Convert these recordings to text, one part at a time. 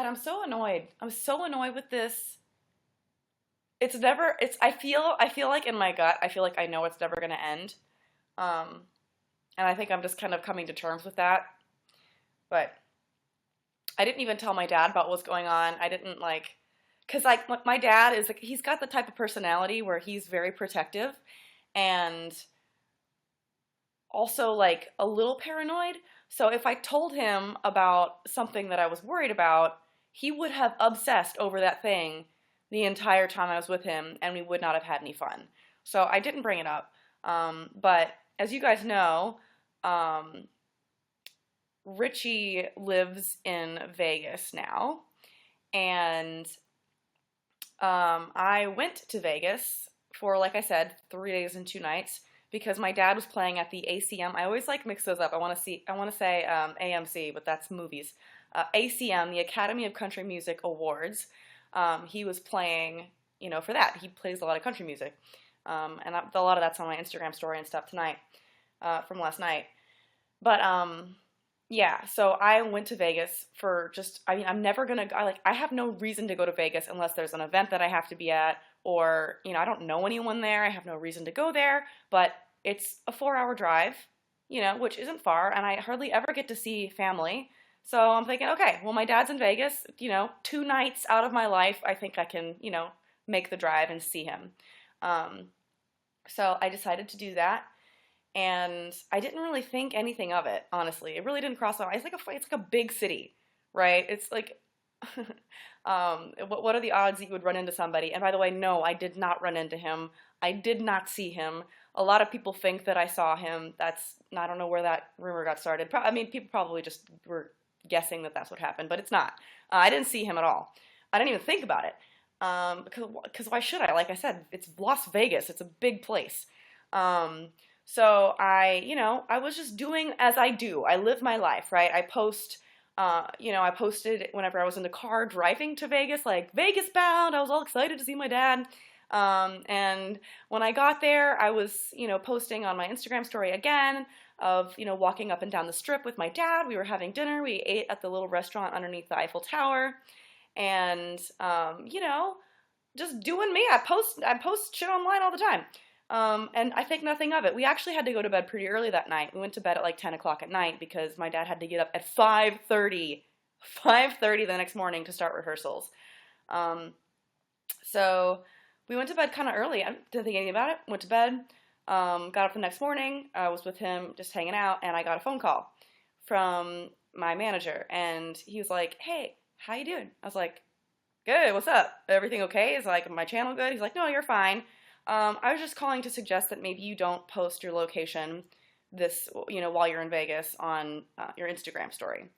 God, I'm so annoyed. I'm so annoyed with this. I feel like in my gut, I feel like I know it's never gonna end. Um, and I think I'm just kind of coming to terms with that. But I didn't even tell my dad about what's going on. I didn't like, cause like my dad is like, he's got the type of personality where he's very protective and also like a little paranoid. So if I told him about something that I was worried about, he would have obsessed over that thing the entire time I was with him, and we would not have had any fun. So I didn't bring it up. But as you guys know, um, Richie lives in Vegas now, and I went to Vegas for, like I said, 3 days and 2 nights because my dad was playing at the ACM. I always like mix those up. I want to say AMC, but that's movies. ACM, the Academy of Country Music Awards. He was playing, for that. He plays a lot of country music, a lot of that's on my Instagram story and stuff tonight, from last night. But yeah, so I went to Vegas for just, I mean, I'm never gonna, I have no reason to go to Vegas unless there's an event that I have to be at, or, I don't know anyone there, I have no reason to go there, but it's a 4-hour drive, which isn't far, and I hardly ever get to see family. So I'm thinking, okay, well, my dad's in Vegas, 2 nights out of my life, I think I can, make the drive and see him. Um, so I decided to do that. And I didn't really think anything of it, honestly. It really didn't cross my mind. It's like a big city, right? It's like, what are the odds that you would run into somebody? And by the way, no, I did not run into him. I did not see him. A lot of people think that I saw him. I don't know where that rumor got started. I mean, people probably just were guessing that that's what happened, but it's not. I didn't see him at all. I didn't even think about it. Because why should I? Like I said, it's Las Vegas. It's a big place. So I was just doing as I do. I live my life, right? I posted whenever I was in the car driving to Vegas, like Vegas bound. I was all excited to see my dad. And when I got there, I was, posting on my Instagram story again of, walking up and down the strip with my dad. We were having dinner. We ate at the little restaurant underneath the Eiffel Tower. And, just doing me. I post shit online all the time. And I think nothing of it. We actually had to go to bed pretty early that night. We went to bed at like 10 o'clock at night because my dad had to get up at 5:30 the next morning to start rehearsals. So we went to bed kind of early. I didn't think anything about it. Went to bed, got up the next morning. I was with him just hanging out, and I got a phone call from my manager, and he was like, "Hey, how you doing?" I was like, "Good, what's up? Everything okay? Is like my channel good?" He's like, "No, you're fine. I was just calling to suggest that maybe you don't post your location while you're in Vegas on your Instagram story."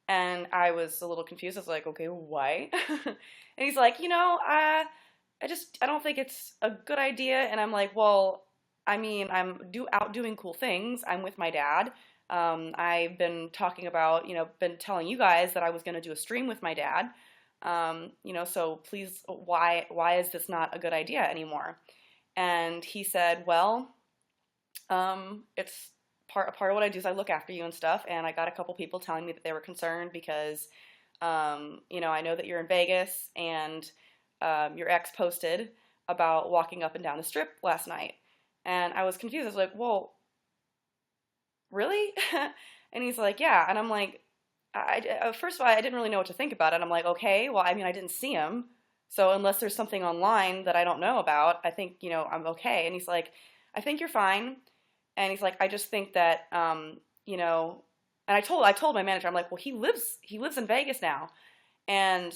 And I was a little confused. I was like, "Okay, why?" And he's like, I don't think it's a good idea." And I'm like, "Well, I mean, out doing cool things. I'm with my dad. I've been talking about, been telling you guys that I was going to do a stream with my dad. So please, why is this not a good idea anymore?" And he said, "Well, it's part of what I do is I look after you and stuff, and I got a couple people telling me that they were concerned because, I know that you're in Vegas, and your ex posted about walking up and down the strip last night." And I was confused. I was like, "Well, really?" And he's like, "Yeah." And I'm like, first of all, I didn't really know what to think about it. I'm like, okay, well, I mean, I didn't see him. So unless there's something online that I don't know about, I think, I'm okay. And he's like, "I think you're fine." And he's like, "I just think that, and I told my manager, I'm like, "Well, he lives in Vegas now." And,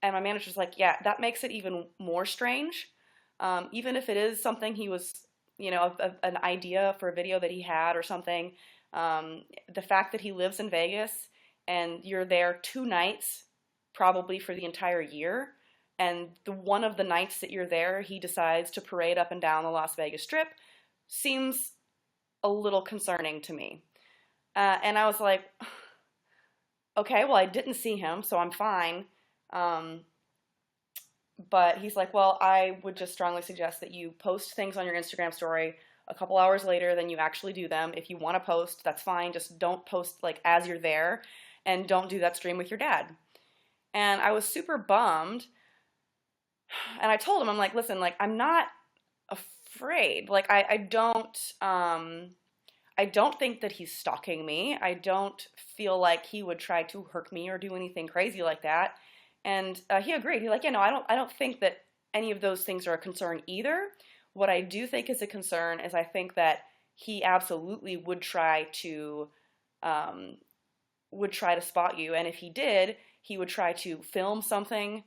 my manager's like, "Yeah, that makes it even more strange. Even if it is something he was, an idea for a video that he had or something, the fact that he lives in Vegas and you're there 2 nights, probably for the entire year, and one of the nights that you're there, he decides to parade up and down the Las Vegas Strip, seems a little concerning to me." And I was like, "Okay, well, I didn't see him, so I'm fine." But he's like, "Well, I would just strongly suggest that you post things on your Instagram story a couple hours later than you actually do them. If you want to post, that's fine. Just don't post like as you're there, and don't do that stream with your dad." And I was super bummed. And I told him, I'm like, listen, like, I'm not afraid. Like, I don't think that he's stalking me. I don't feel like he would try to hurt me or do anything crazy like that. And he agreed. He's like, yeah, no, I don't think that any of those things are a concern either. What I do think is a concern is I think that he absolutely um, would try to spot you, and if he did, he would try to film something,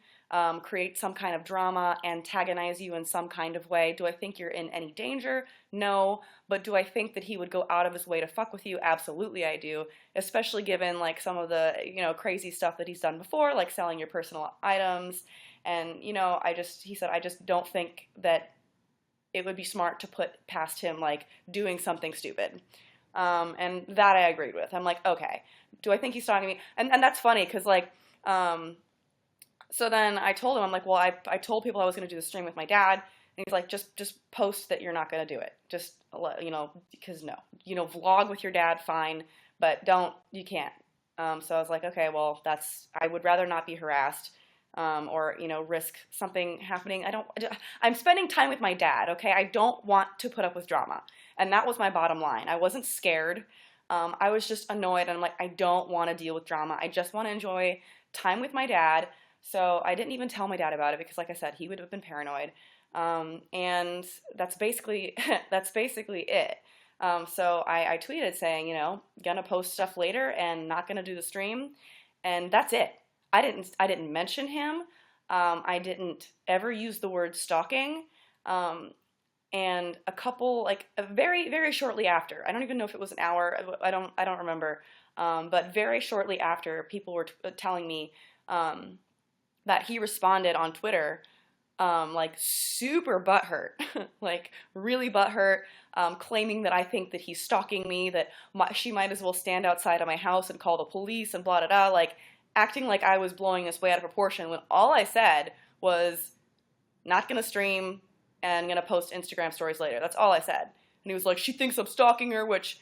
create some kind of drama, antagonize you in some kind of way. Do I think you're in any danger? No. But do I think that he would go out of his way to fuck with you? Absolutely, I do. Especially given like some of the crazy stuff that he's done before, like selling your personal items. And he said, I just don't think that it would be smart to put past him like doing something stupid. And that I agreed with. I'm like, okay, do I think he's talking to me? And that's funny because like, so then I told him, I'm like, well, I told people I was going to do the stream with my dad. And he's like, just post that you're not going to do it. Just, because no, vlog with your dad, fine, but you can't. So I was like, okay, well, I would rather not be harassed. Or risk something happening. I'm spending time with my dad, okay? I don't want to put up with drama. And that was my bottom line. I wasn't scared. I was just annoyed, and I'm like, I don't want to deal with drama. I just want to enjoy time with my dad. So I didn't even tell my dad about it because, like I said, he would have been paranoid. And that's basically it. So I tweeted saying, gonna post stuff later and not gonna do the stream, and that's it. I didn't mention him. I didn't ever use the word stalking. And very, very shortly after, I don't even know if it was an hour. I don't remember. But very shortly after, people were telling me that he responded on Twitter, like super butthurt, like really butthurt, claiming that I think that he's stalking me, that she might as well stand outside of my house and call the police and blah, blah, blah, like acting like I was blowing this way out of proportion when all I said was not going to stream and going to post Instagram stories later. That's all I said. And he was like, she thinks I'm stalking her, which,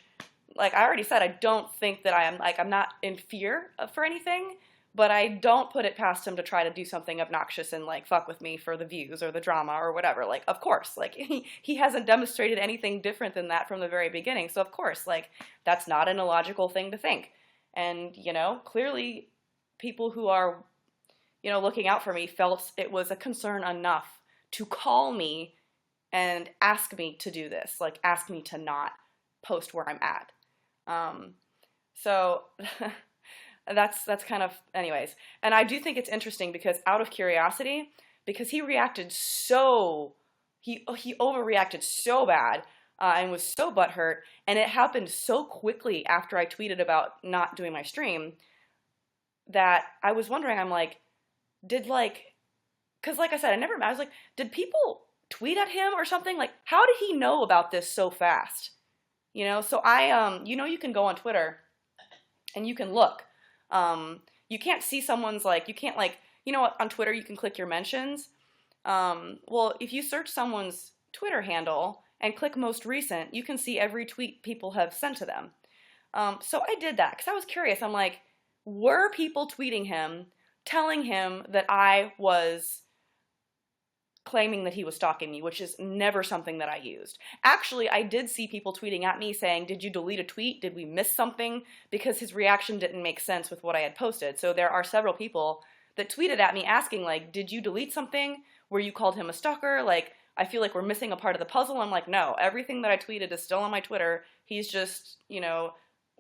like I already said, I don't think that I'm not in fear for anything, but I don't put it past him to try to do something obnoxious and like fuck with me for the views or the drama or whatever. Like, of course, like he hasn't demonstrated anything different than that from the very beginning. So of course, like that's not an illogical thing to think. And, clearly people who are, looking out for me felt it was a concern enough to call me and ask me to do this, like ask me to not post where I'm at. So that's kind of, anyways. And I do think it's interesting because out of curiosity, because he overreacted so bad and was so butthurt, and it happened so quickly after I tweeted about not doing my stream that I was wondering, I'm like, because like I said, I was like, did people tweet at him or something? Like, how did he know about this so fast? So I, you can go on Twitter and you can look. You can't see someone's like, you can't like, on Twitter you can click your mentions. Well, if you search someone's Twitter handle and click most recent, you can see every tweet people have sent to them. So I did that because I was curious. I'm like, were people tweeting him, telling him that I was claiming that he was stalking me, which is never something that I used. Actually, I did see people tweeting at me saying, did you delete a tweet? Did we miss something? Because his reaction didn't make sense with what I had posted. So there are several people that tweeted at me asking, like, did you delete something where you called him a stalker? Like, I feel like we're missing a part of the puzzle. I'm like, no, everything that I tweeted is still on my Twitter. He's just,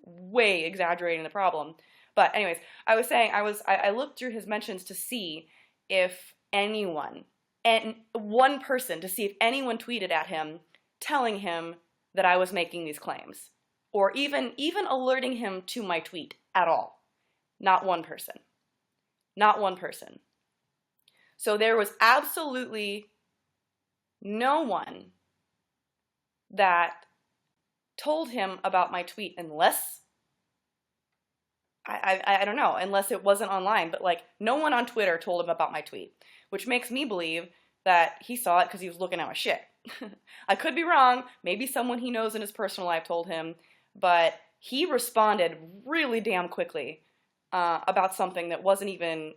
way exaggerating the problem. But anyways, I was saying, I looked through his mentions to see if anyone, and one person, to see if anyone tweeted at him telling him that I was making these claims, or even alerting him to my tweet at all. Not one person. Not one person. So there was absolutely no one that told him about my tweet unless, I don't know, unless it wasn't online, but like no one on Twitter told him about my tweet, which makes me believe that he saw it because he was looking at my shit. I could be wrong. Maybe someone he knows in his personal life told him, but he responded really damn quickly about something that wasn't even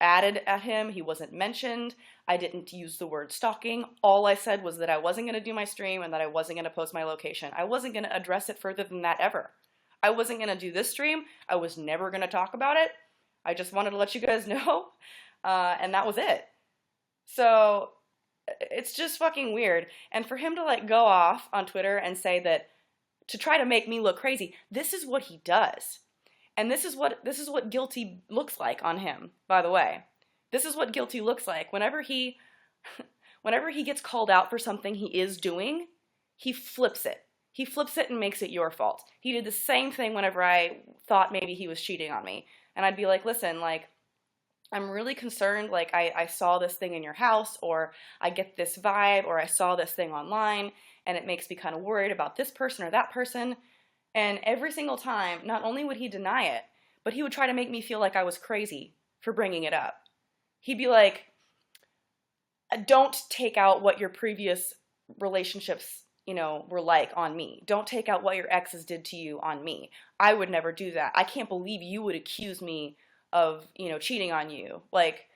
added at him. He wasn't mentioned. I didn't use the word stalking. All I said was that I wasn't going to do my stream and that I wasn't going to post my location. I wasn't going to address it further than that ever. I wasn't going to do this stream. I was never going to talk about it. I just wanted to let you guys know. And that was it. So it's just fucking weird. And for him to like go off on Twitter and say that, to try to make me look crazy, this is what he does. And this is what guilty looks like on him, by the way. This is what guilty looks like. Whenever he gets called out for something he is doing, he flips it. He flips it and makes it your fault. He did the same thing whenever I thought maybe he was cheating on me. And I'd be like, listen, like, I'm really concerned, like, I saw this thing in your house, or I get this vibe, or I saw this thing online, and it makes me kind of worried about this person or that person. And every single time, not only would he deny it, but he would try to make me feel like I was crazy for bringing it up. He'd be like, don't take out what your previous relationships, were like on me. Don't take out what your exes did to you on me. I would never do that. I can't believe you would accuse me of, cheating on you. Like,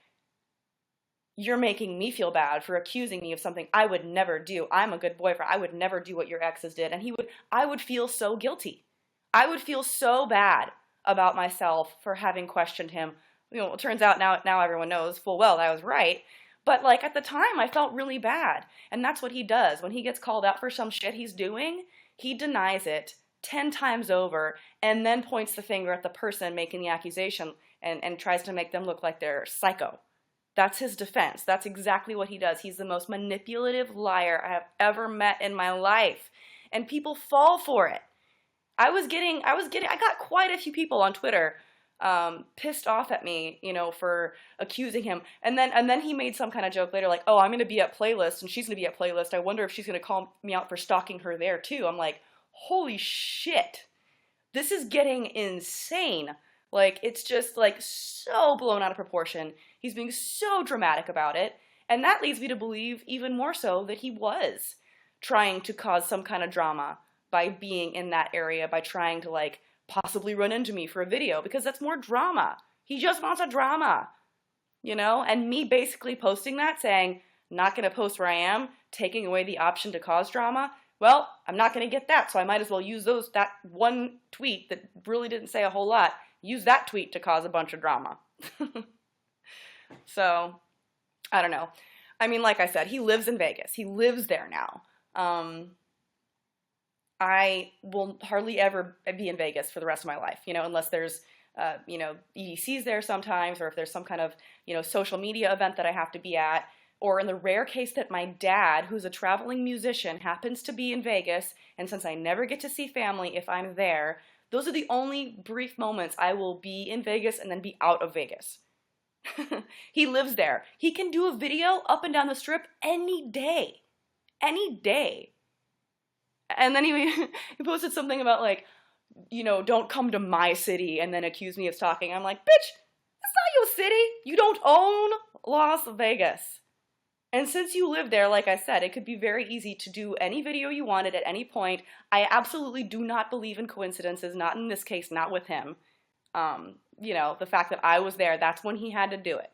you're making me feel bad for accusing me of something I would never do. I'm a good boyfriend. I would never do what your exes did. And I would feel so guilty. I would feel so bad about myself for having questioned him. It turns out now everyone knows full well that I was right. But like at the time, I felt really bad. And that's what he does. When he gets called out for some shit he's doing, he denies it 10 times over and then points the finger at the person making the accusation and tries to make them look like they're psycho. That's his defense. That's exactly what he does. He's the most manipulative liar I have ever met in my life. And people fall for it. I got quite a few people on Twitter pissed off at me, for accusing him. And then he made some kind of joke later like, oh, I'm going to be at Playlist and she's going to be at Playlist. I wonder if she's going to call me out for stalking her there too. I'm like, holy shit. This is getting insane. Like, it's just like so blown out of proportion. He's being so dramatic about it. And that leads me to believe even more so that he was trying to cause some kind of drama by being in that area, by trying to like possibly run into me for a video, because that's more drama. He just wants a drama, and me basically posting that saying, not going to post where I am, taking away the option to cause drama. Well, I'm not going to get that, so I might as well use that one tweet that really didn't say a whole lot, use that tweet to cause a bunch of drama. So, I don't know. I mean, like I said, he lives in Vegas. He lives there now. I will hardly ever be in Vegas for the rest of my life, unless there's, EDCs there sometimes, or if there's some kind of, social media event that I have to be at, or in the rare case that my dad, who's a traveling musician, happens to be in Vegas, and since I never get to see family if I'm there, those are the only brief moments I will be in Vegas and then be out of Vegas. He lives there. He can do a video up and down the strip any day. Any day. And then he posted something about like, don't come to my city and then accuse me of stalking. I'm like, bitch, that's not your city. You don't own Las Vegas. And since you live there, like I said, it could be very easy to do any video you wanted at any point. I absolutely do not believe in coincidences, not in this case, not with him. The fact that I was there, that's when he had to do it.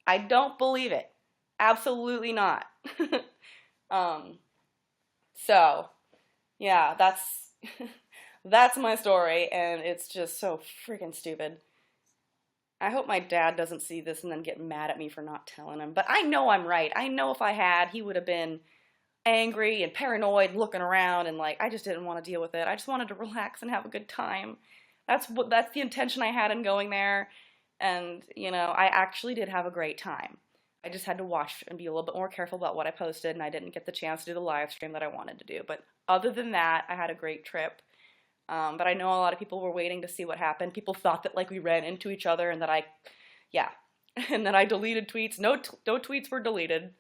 I don't believe it. Absolutely not. So, yeah, that's my story, and it's just so freaking stupid. I hope my dad doesn't see this and then get mad at me for not telling him. But I know I'm right. I know if I had, he would have been angry and paranoid and looking around, and like, I just didn't want to deal with it. I just wanted to relax and have a good time. That's the intention I had in going there. And, I actually did have a great time. I just had to watch and be a little bit more careful about what I posted, and I didn't get the chance to do the live stream that I wanted to do. But other than that, I had a great trip. But I know a lot of people were waiting to see what happened. People thought that like we ran into each other and that and then I deleted tweets. No tweets were deleted.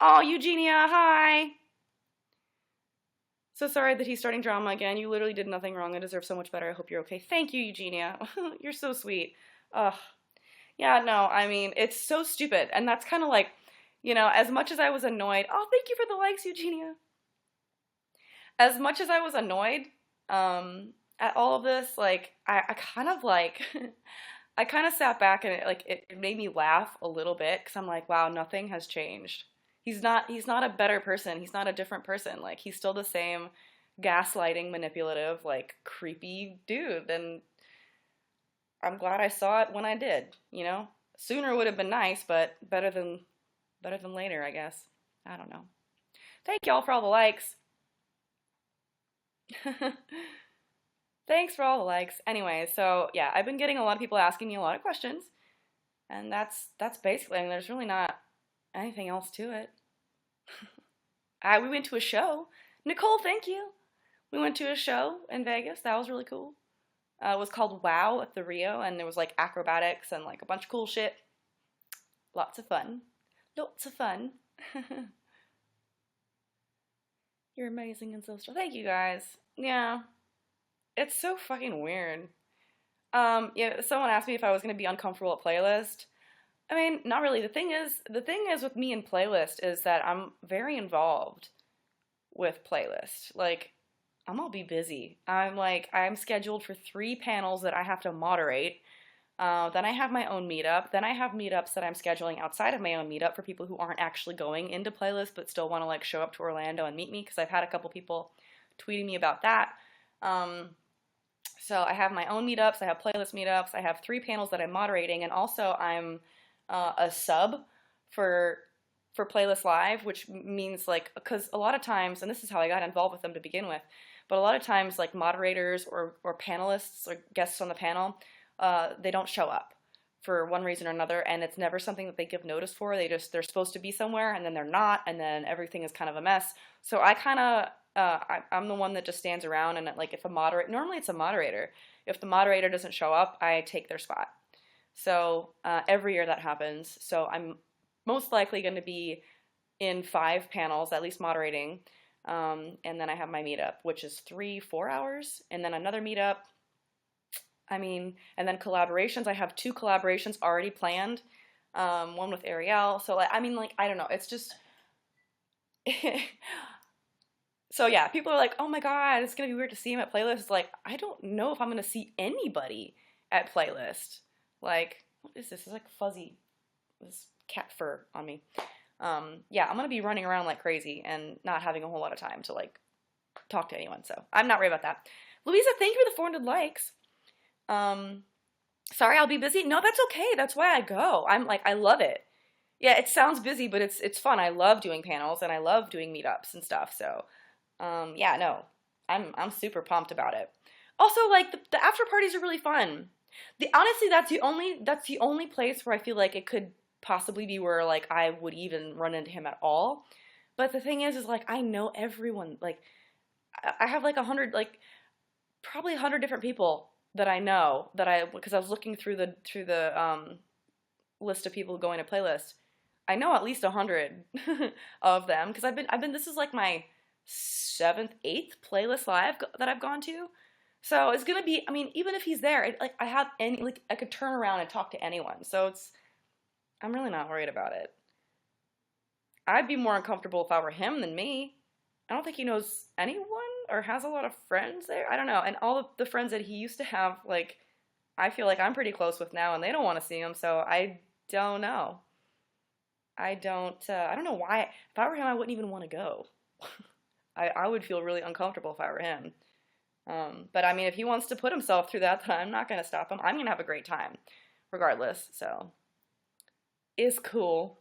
Oh, Eugenia, hi. So sorry that he's starting drama again. You literally did nothing wrong. I deserve so much better. I hope you're okay. Thank you, Eugenia. You're so sweet. Ugh. Yeah, no, I mean, it's so stupid. And that's kind of like, as much as I was annoyed. Oh, thank you for the likes, Eugenia. As much as I was annoyed at all of this, like, I kind of like, I kind of sat back and it made me laugh a little bit because I'm like, wow, nothing has changed. He's not a better person. He's not a different person. Like he's still the same gaslighting, manipulative, like creepy dude. And I'm glad I saw it when I did, you know? Sooner would have been nice, but better than later, I guess. I don't know. Thank y'all for all the likes. Thanks for all the likes. Anyway, so yeah, I've been getting a lot of people asking me a lot of questions, and that's basically. I mean, there's really not anything else to it. We went to a show. Nicole, thank you. We went to a show in Vegas. That was really cool. It was called Wow at the Rio, and there was like acrobatics and like a bunch of cool shit. Lots of fun. Lots of fun. You're amazing and so strong. Thank you guys. Yeah, it's so fucking weird. Yeah, someone asked me if I was gonna be uncomfortable at playlist. I mean, not really. The thing is with me and playlist is that I'm very involved with playlist. Like, I'm be busy. I'm scheduled for 3 panels that I have to moderate. Then I have my own meetup. Then I have meetups that I'm scheduling outside of my own meetup for people who aren't actually going into playlist but still want to like show up to Orlando and meet me because I've had a couple people tweeting me about that. Um, so I have my own meetups. I have playlist meetups. I have 3 panels that I'm moderating, and also I'm a sub for Playlist Live, which means like because a lot of times, and this is how I got involved with them to begin with, but a lot of times like moderators or panelists or guests on the panel, they don't show up for one reason or another, and it's never something that they give notice for. They're supposed to be somewhere and then they're not, and then everything is kind of a mess. So I kind of I'm the one that just stands around, and like if a moderator, normally it's a moderator. If the moderator doesn't show up, I take their spot. So every year that happens. So I'm most likely going to be in 5 panels, at least moderating. And then I have my meetup, which is 3, 4 hours, and then another meetup. I mean, and then collaborations. I have 2 collaborations already planned. One with Ariel. So like, I mean, like I don't know. It's just. So yeah, people are like, "Oh my God, it's gonna be weird to see him at Playlist." It's like I don't know if I'm gonna see anybody at Playlist. Like, what is this? It's like fuzzy, this cat fur on me. Yeah, I'm gonna be running around like crazy and not having a whole lot of time to like talk to anyone. So I'm not worried about that. Louisa, thank you for the 400 likes. Um, Sorry, I'll be busy. No, that's okay. That's why I go. I'm like, I love it. Yeah, it sounds busy, but it's fun. I love doing panels and I love doing meetups and stuff. So, yeah, no, I'm super pumped about it. Also, like the after parties are really fun. Honestly, that's the only place where I feel like it could possibly be where like I would even run into him at all. But the thing is like I know everyone. Like I have like 100, like probably 100 different people that I know that because I was looking through the list of people going to playlist. I know at least 100 of them because I've been. This is like my seventh, eighth playlist live that I've gone to. So it's gonna be. I mean, even if he's there, like I have any. Like I could turn around and talk to anyone. So it's. I'm really not worried about it. I'd be more uncomfortable if I were him than me. I don't think he knows anyone or has a lot of friends there. I don't know. And all of the friends that he used to have, like, I feel like I'm pretty close with now, and they don't want to see him. So I don't know. I don't know why. If I were him, I wouldn't even want to go. I would feel really uncomfortable if I were him. But I mean, if he wants to put himself through that, then I'm not going to stop him. I'm going to have a great time, regardless. So, it's cool.